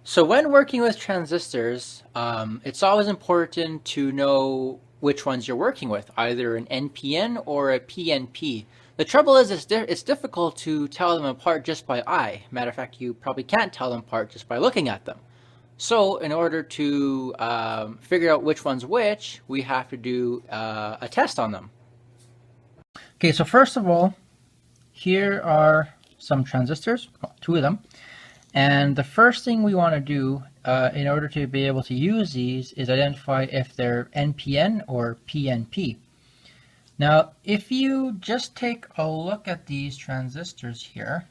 So when working with transistors, it's always important to know which ones you're working with, either an NPN or a PNP. The trouble is it's difficult to tell them apart just by eye. Matter of fact, you probably can't tell them apart just by looking at them. So in order to figure out which one's which, we have to do a test on them. Okay, so first of all, here are some transistors, well, two of them. And the first thing we want to do in order to be able to use these is identify if they're NPN or PNP. Now, if you just take a look at these transistors here,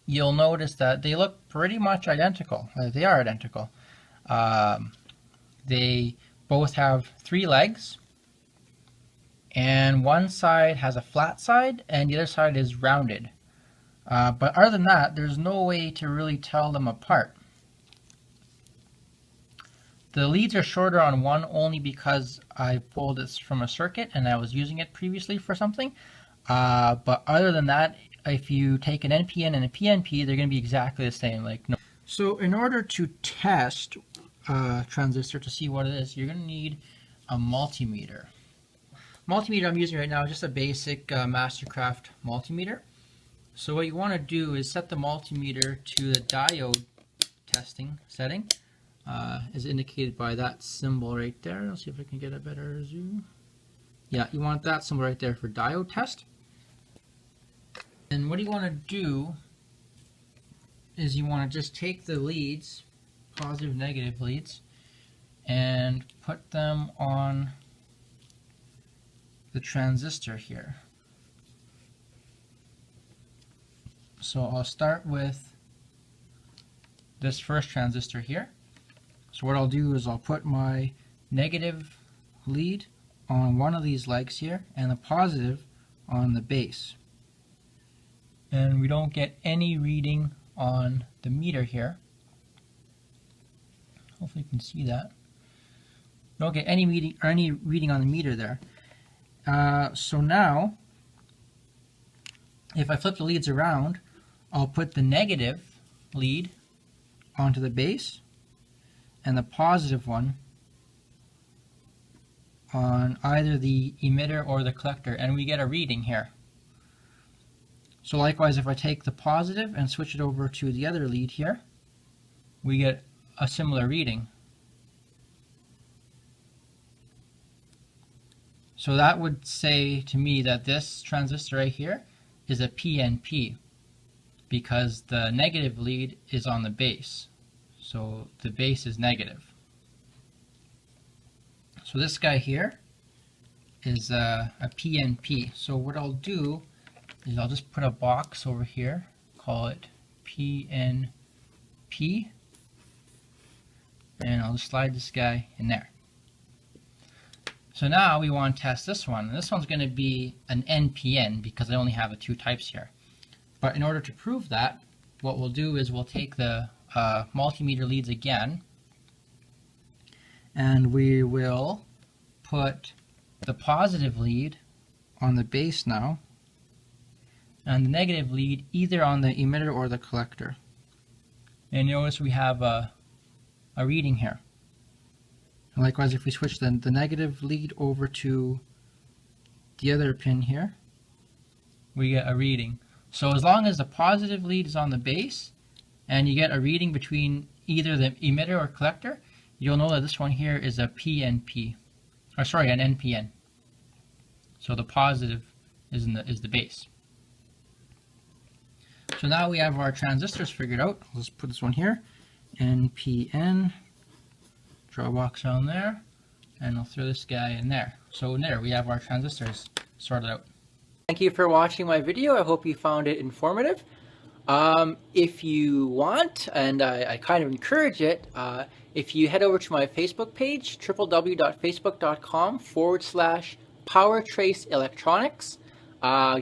you'll notice that they look pretty much identical. They are identical. They both have three legs, and one side has a flat side and the other side is rounded. But other than that, there's no way to really tell them apart. The leads are shorter on one only because I pulled this from a circuit and I was using it previously for something. But other than that, if you take an NPN and a PNP, they're going to be exactly the same. So in order to test a transistor to see what it is, you're going to need a multimeter. Multimeter I'm using right now is just a basic Mastercraft multimeter. So what you want to do is set the multimeter to the diode testing setting, as indicated by that symbol right there. Let's see if I can get a better zoom. Yeah, you want that symbol right there for diode test. And what you want to do is you want to just take the leads, positive, negative leads, and put them on the transistor here. So I'll start with this first transistor here. So what I'll do is I'll put my negative lead on one of these legs here and the positive on the base. And we don't get any reading on the meter here. Hopefully you can see that. Don't get any reading on the meter there. So now, if I flip the leads around, I'll put the negative lead onto the base and the positive one on either the emitter or the collector, and we get a reading here. So likewise, if I take the positive and switch it over to the other lead here, we get a similar reading. So that would say to me that this transistor right here is a PNP, because the negative lead is on the base. So the base is negative. So this guy here is a PNP. So what I'll do is I'll just put a box over here, call it PNP, and I'll just slide this guy in there. So now we want to test this one. And this one's going to be an NPN because I only have the two types here. But in order to prove that, what we'll do is we'll take the multimeter leads again, and we will put the positive lead on the base now, and the negative lead either on the emitter or the collector. And notice we have a reading here. And likewise, if we switch the negative lead over to the other pin here, we get a reading. So as long as the positive lead is on the base and you get a reading between either the emitter or collector, you'll know that this one here is a PNP, or sorry, an NPN. So the positive is the base. So now we have our transistors figured out. Let's put this one here, NPN, draw a box down there, and I'll throw this guy in there. So there we have our transistors sorted out. Thank you for watching my video. I hope you found it informative. If you want, and I kind of encourage it, if you head over to my Facebook page, www.facebook.com/PowerTraceElectronics,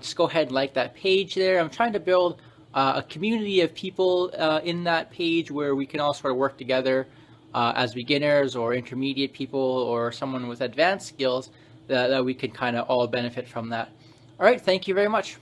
just go ahead and like that page there. I'm trying to build a community of people in that page where we can all sort of work together as beginners or intermediate people or someone with advanced skills that we can kind of all benefit from that. All right, thank you very much.